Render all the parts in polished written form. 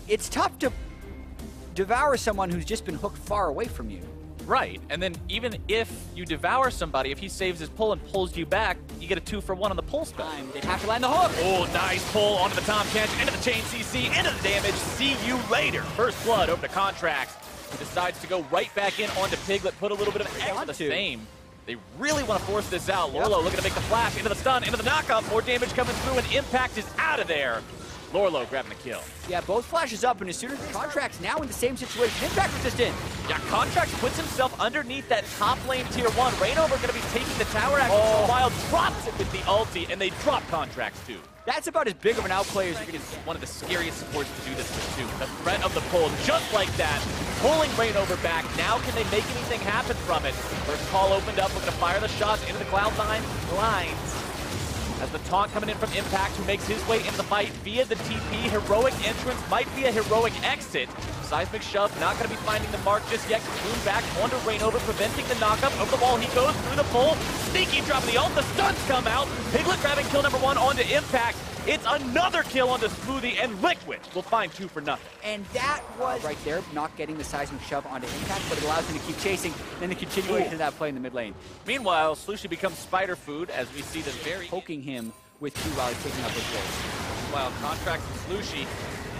it's tough to devour someone who's just been hooked far away from you. Right, and then even if you devour somebody, if he saves his pull and pulls you back, you get a 2-for-1 on the pull spell. They have to land the hook. Oh, nice pull onto the Tom Kench, into the chain CC, into the damage. See you later. First blood over to Contracts, who decides to go right back in onto Piglet, put a little bit of extra the same. They really want to force this out. Lorlo looking to make the flash into the stun, into the knockup. More damage coming through, and Impact is out of there. Lorlo grabbing the kill. Yeah, both flashes up, and as soon as Contracts now in the same situation, Impact was just in. Yeah, Contracts puts himself underneath that top lane tier 1. Reignover going to be taking the tower action for a while, drops it with the ulti, and they drop Contracts too. That's about as big of an outplay as you're going to get. One of the scariest supports to do this with too. The threat of the pull, just like that, pulling Reignover back. Now can they make anything happen from it? First call opened up, looking to fire the shots into the Cloud9 lines. As the taunt coming in from Impact, who makes his way into the fight via the TP. Heroic entrance might be a heroic exit. Seismic shove, not going to be finding the mark just yet. Cocoon back onto Reignover, preventing the knockup. Over the wall, he goes through the pull. Sneaky dropping the ult, the stuns come out. Piglet grabbing kill number 1 onto Impact. It's another kill onto Smoothie, and Liquid will find 2 for nothing. And that was right there, not getting the seismic shove onto Impact, but it allows him to keep chasing, then the continuation of that play in the mid lane. Meanwhile, Slushie becomes spider food as we see the very poking him with Q while he's taking up his goals. Meanwhile, Contracts and Slushie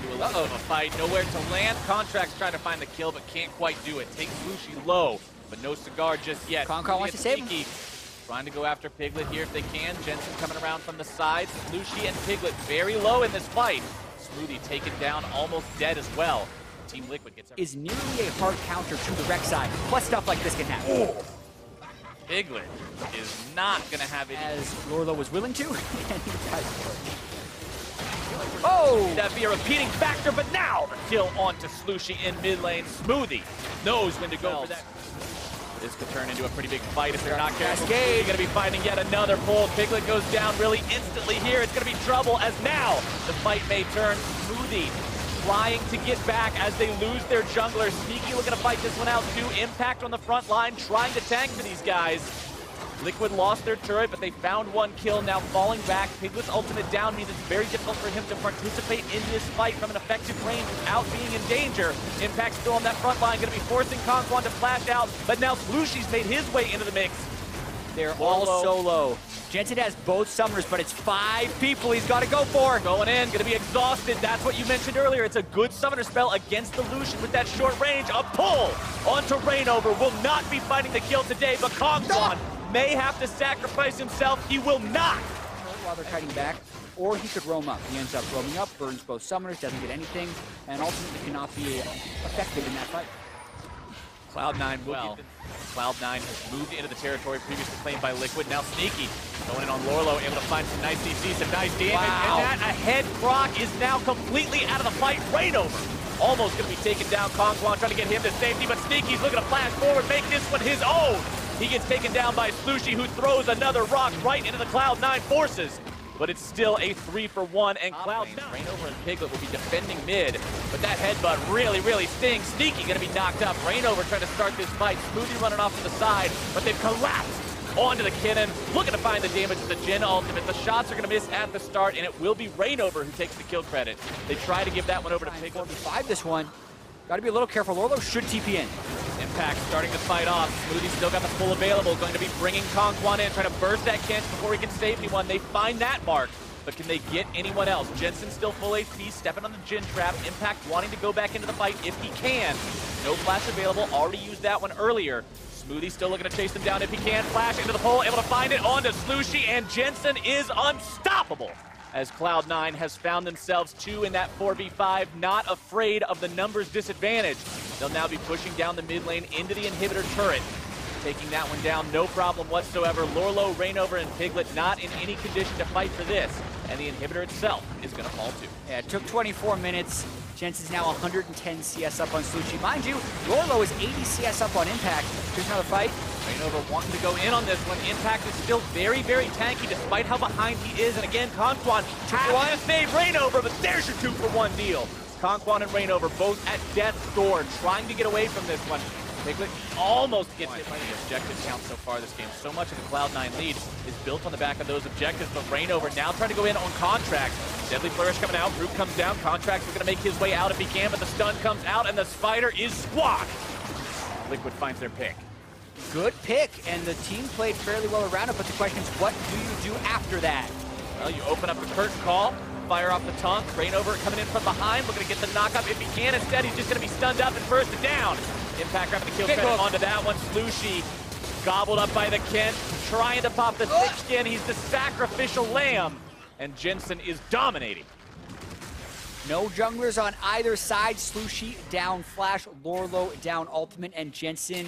do a little bit of a fight, nowhere to land. Contracts trying to find the kill, but can't quite do it. Takes Slushie low, but no cigar just yet. Concon wants to save him. Trying to go after Piglet here if they can. Jensen coming around from the side. Slushie and Piglet very low in this fight. Smoothie taken down, almost dead as well. Team Liquid gets is nearly a hard counter to the Rek'Sai. Plus stuff like this can happen. Oh. Piglet is not going to have it. As Lorlo was willing to. Oh! That'd be a repeating factor, but now the kill onto Slushie in mid lane. Smoothie knows when to go for that. This could turn into a pretty big fight if they're not careful. You're going to be finding yet another pull. Piglet goes down really instantly here. It's going to be trouble as now the fight may turn. Smoothie trying to get back as they lose their jungler. Sneaky looking to fight this one out too. Impact on the front line, trying to tank for these guys. Liquid lost their turret, but they found 1 kill, now falling back. Piglet's ultimate down means it's very difficult for him to participate in this fight from an effective range without being in danger. Impact still on that front line, going to be forcing Conquan to flash out, but now Slushie's made his way into the mix. They're all solo. Jensen has both summoners, but it's 5 people he's got to go for. Going in, going to be exhausted. That's what you mentioned earlier. It's a good summoner spell against the Lucian with that short range. A pull onto Reignover. Will not be finding the kill today, but Conquan may have to sacrifice himself. He will not. While they're kiting back, or he could roam up. He ends up roaming up, burns both summoners, doesn't get anything, and ultimately cannot be effective in that fight. Cloud9 well. Cloud9 has moved into the territory previously claimed by Liquid. Now Sneaky going in on Lorlo, able to find some nice CC, some nice damage. Wow. And that ahead proc is now completely out of the fight. Reignover almost going to be taken down. Conquan trying to get him to safety, but Sneaky's looking to flash forward, make this one his own. He gets taken down by Slushie, who throws another rock right into the Cloud9 forces. But it's still a 3-for-1, and Cloud9. Reignover and Piglet will be defending mid, but that headbutt really, really stings. Sneaky going to be knocked up. Reignover trying to start this fight. Smoothie running off to the side, but they've collapsed onto the Kinnan. Looking to find the damage with the Jhin ultimate. The shots are going to miss at the start, and it will be Reignover who takes the kill credit. They try to give that one over to Piglet. 4v5 this one. Got to be a little careful. Lorlo should TP in. Impact starting to fight off. Smoothie's still got the full available. Going to be bringing Conquan in, trying to burst that Kench before he can save anyone. They find that mark, but can they get anyone else? Jensen still full HP, stepping on the Jhin trap. Impact wanting to go back into the fight if he can. No flash available. Already used that one earlier. Smoothie still looking to chase them down if he can. Flash into the pole, able to find it onto Slushie, and Jensen is unstoppable. As Cloud9 has found themselves 2 in that 4v5, not afraid of the numbers disadvantage. They'll now be pushing down the mid lane into the inhibitor turret. Taking that one down, no problem whatsoever. Lorlo, Reignover, and Piglet not in any condition to fight for this. And the inhibitor itself is going to fall too. Yeah, it took 24 minutes. Jensen's now 110 CS up on Slushie. Mind you, Lorlo is 80 CS up on Impact. Here's another fight. Reignover wanting to go in on this one. Impact is still very, very tanky despite how behind he is. And again, Conquan trying to save Reignover, but there's your 2-for-1 deal. Conquan and Reignover both at death's door, trying to get away from this one. Piglet almost gets hit by the objective count so far this game. So much of the Cloud9 lead is built on the back of those objectives, but Rainover now trying to go in on Contract. Deadly Flourish coming out, Root comes down, Contract's going to make his way out if he can, but the stun comes out and the Spider is squawked. Liquid finds their pick. Good pick, and the team played fairly well around it, but the question is, what do you do after that? Well, you open up the curtain call, fire off the taunt, Rainover coming in from behind, looking to get the knockup if he can. Instead, he's just going to be stunned up and first down. Impact grabbing the kill credit onto that one. Slushie gobbled up by the Kent, trying to pop the thick skin. He's the sacrificial lamb, and Jensen is dominating. No junglers on either side. Slushie down flash, Lorlo down ultimate, and Jensen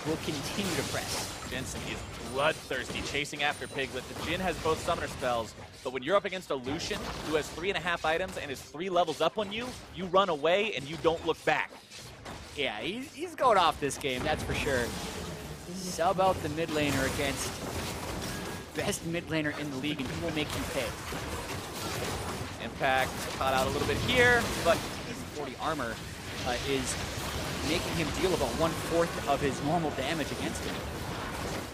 will continue to press. Jensen is bloodthirsty, chasing after Piglet. The Jhin has both summoner spells, but when you're up against a Lucian who has 3.5 items and is 3 levels up on you, you run away and you don't look back. Yeah, he's going off this game, that's for sure. Sub out the mid laner against best mid laner in the league, and he will make you pay. Impact caught out a little bit here, but his 40 armor is making him deal about 1/4 of his normal damage against him.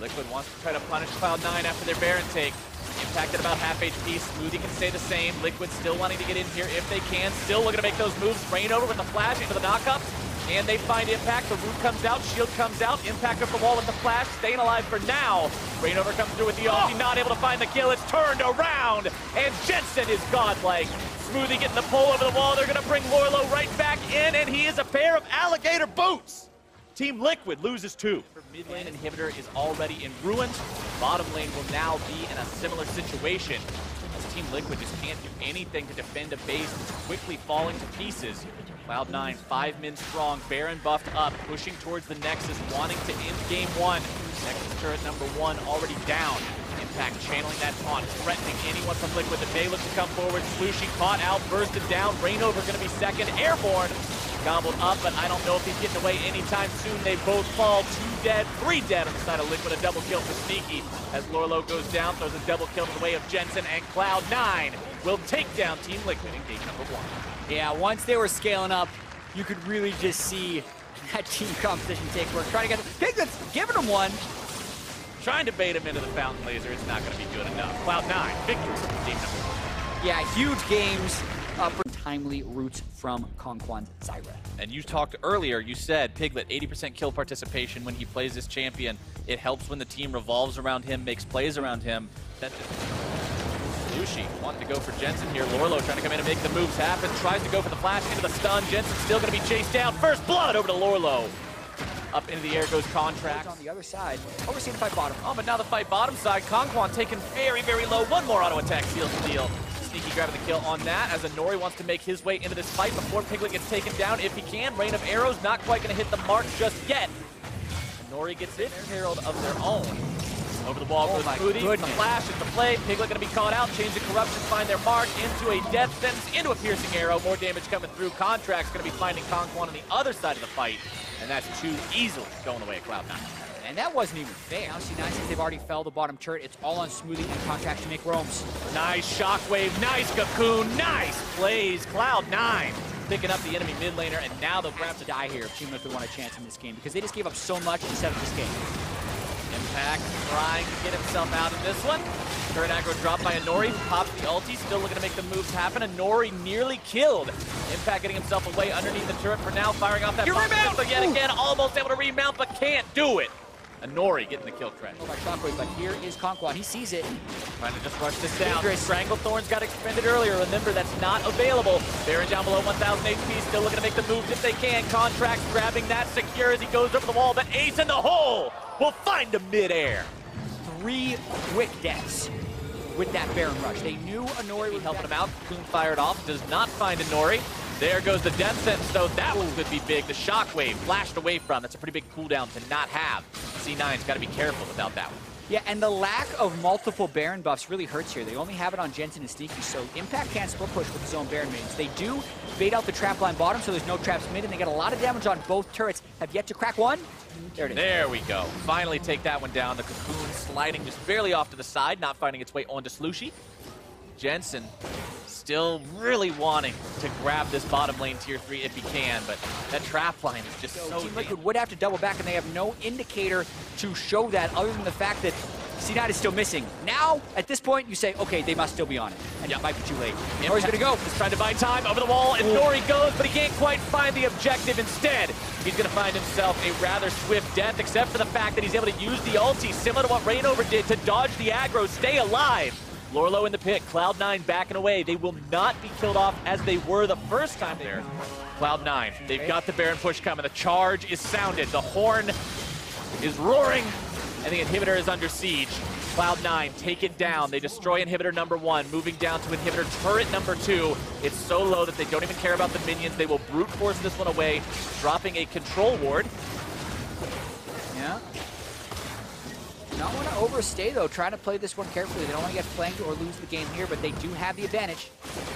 Liquid wants to try to punish Cloud9 after their Baron take. Impact at about half HP. Smoothie can stay the same. Liquid still wanting to get in here if they can. Still looking to make those moves. Rainover with the flash into the knockup. And they find Impact. The root comes out. Shield comes out. Impact up the wall with the flash. Staying alive for now. Rainover comes through with the ulti. Not able to find the kill. It's turned around. And Jensen is godlike. Smoothie getting the pull over the wall. They're going to bring Lorlo right back in. And he is a pair of alligator boots. Team Liquid loses 2. Mid lane inhibitor is already in ruins. Bottom lane will now be in a similar situation, as Team Liquid just can't do anything to defend a base that's quickly falling to pieces. Cloud9, 5 men strong, Baron buffed up, pushing towards the Nexus, wanting to end game 1. Nexus turret number 1 already down. Impact channeling that taunt, threatening anyone from Liquid that may look to come forward. Slushie caught out, bursted down. Rainover going to be second, airborne. Gobbled up, but I don't know if he's getting away anytime soon. They both fall, 2 dead, 3 dead on the side of Liquid. A double kill for Sneaky as Lorlo goes down, throws a double kill in the way of Jensen, and Cloud9 will take down Team Liquid in game number 1. Yeah, once they were scaling up, you could really just see that team competition take work. Trying to get Piglet's giving him one. Trying to bait him into the fountain laser, it's not going to be good enough. Cloud9, victory for game number 1. Yeah, huge games. For timely roots from Kongkwan's Zyra. And you talked earlier, you said Piglet 80% kill participation when he plays this champion. It helps when the team revolves around him, makes plays around him. Slushie wanting to go for Jensen here. Lorlo trying to come in and make the moves happen. Tries to go for the flash into the stun. Jensen still going to be chased down. First blood over to Lorlo. Up into the air goes Contract. On the other side. Oh, we're seeing the fight bottom. Oh, but now the fight bottom side. Kongkwan taken very, very low. One more auto attack seals the deal. Sneaky grabbing the kill on that as Nori wants to make his way into this fight before Piglet gets taken down if he can. Rain of arrows not quite going to hit the mark just yet. Nori gets it. Herald of their own. Over the wall goes Smoothie. The flash into play. Piglet going to be caught out. Change the corruption. Find their mark into a death sentence. Into a piercing arrow. More damage coming through. Contract's going to be finding Kongkwan on the other side of the fight. And that's 2 easily going away at Cloud9. And that wasn't even fair. Now C9, since they've already fell the bottom turret, it's all on Smoothie and Contract to make roams. Nice shockwave, nice cocoon, nice plays. Cloud9 picking up the enemy mid laner, and now they'll grab to die here if Team Liquid want a chance in this game, because they just gave up so much to set up this game. Impact trying to get himself out of this one. Turret aggro dropped by Nori, pops the ulti, still looking to make the moves happen. Nori nearly killed. Impact getting himself away underneath the turret for now, firing off that bomb pistol yet again, almost able to remount, but can't do it. Nori getting the kill credit. Oh, by Shockwave, but here is Kongkwan. He sees it. Trying to just rush this down. Stranglethorns got expended earlier. Remember, that's not available. Baron down below 1,000 HP, still looking to make the moves if they can. Contract grabbing that secure as he goes over the wall, but Ace in the hole will find him mid-air. 3 quick deaths with that Baron rush. They knew Nori was helping him out. Cocoon fired off, does not find Nori. There goes the death sentence, though. That one could be big. The shockwave flashed away from. That's a pretty big cooldown to not have. C9's got to be careful without that one. Yeah, and the lack of multiple Baron buffs really hurts here. They only have it on Jensen and Sneaky, so Impact can't split push with his own Baron mains. They do bait out the trap line bottom, so there's no traps mid, and they get a lot of damage on both turrets. Have yet to crack one. There it is. There we go. Finally take that one down. The cocoon sliding just barely off to the side, not finding its way onto Slushie. Jensen still really wanting to grab this bottom lane tier 3 if he can, but that trap line is just so Team Liquid would have to double back, and they have no indicator to show that other than the fact that C9 is still missing. Now, at this point, you say, okay, they must still be on it, and it might be too late. Nori's gonna go. He's trying to buy time over the wall, and Nori goes, but he can't quite find the objective. Instead, he's gonna find himself a rather swift death, except for the fact that he's able to use the ulti, similar to what Rainover did, to dodge the aggro, stay alive. Lorlo in the pit, Cloud9 backing away. They will not be killed off as they were the first time there. Cloud9, they've got the Baron push coming. The charge is sounded, the horn is roaring, and the inhibitor is under siege. Cloud9 take it down. They destroy inhibitor number 1, moving down to inhibitor turret number 2. It's so low that they don't even care about the minions. They will brute force this one away, dropping a control ward. Yeah. Not want to overstay, though, trying to play this one carefully. They don't want to get flanked or lose the game here, but they do have the advantage.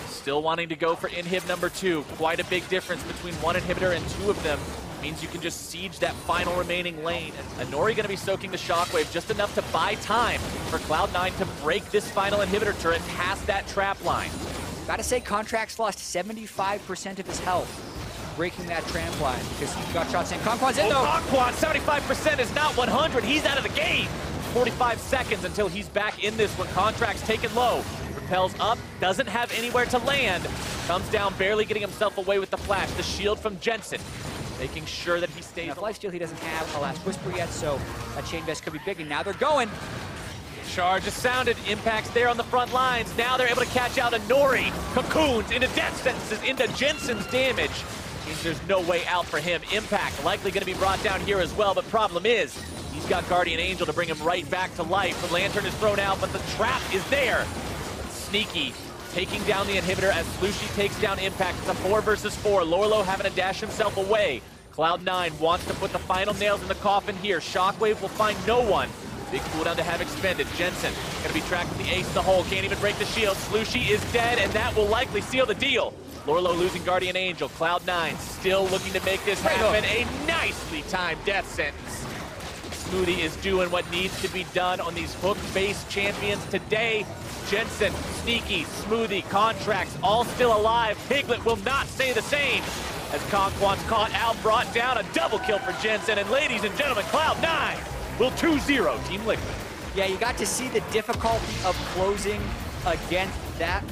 Still wanting to go for inhib number 2. Quite a big difference between one inhibitor and 2 of them. Means you can just siege that final remaining lane. And Nori going to be soaking the shockwave just enough to buy time for Cloud9 to break this final inhibitor turret past that trap line. Gotta say, Contract's lost 75% of his health breaking that tramp line because he got shots in. Conquan's in, though. Conquan, 75% is not 100. He's out of the game. 45 seconds until he's back in this one. Contract's taken low. Repels up, doesn't have anywhere to land. Comes down, barely getting himself away with the flash. The shield from Jensen, making sure that he stays. Enough lifesteal, he doesn't have a last whisper yet, so that chain vest could be big, and now they're going. Charge is sounded, impact's there on the front lines. Now they're able to catch out a Nori. Cocoons into death sentences, into Jensen's damage. Means there's no way out for him. Impact likely going to be brought down here as well, but problem is, he's got Guardian Angel to bring him right back to life. The lantern is thrown out, but the trap is there. Sneaky taking down the inhibitor as Slushy takes down Impact. It's a 4 versus 4. Lorlo having to dash himself away. Cloud9 wants to put the final nails in the coffin here. Shockwave will find no one. Big cooldown to have expended. Jensen going to be tracked with the ace in the hole. Can't even break the shield. Slushy is dead, and that will likely seal the deal. Lorlo losing Guardian Angel. Cloud9 still looking to make this happen. A nicely timed death sentence. Smoothie is doing what needs to be done on these hook-based champions today. Jensen, Sneaky, Smoothie, Contracts, all still alive. Piglet will not say the same as Conquan's caught out, brought down. A double kill for Jensen. And ladies and gentlemen, Cloud9 will 2-0 Team Liquid. Yeah, you got to see the difficulty of closing against that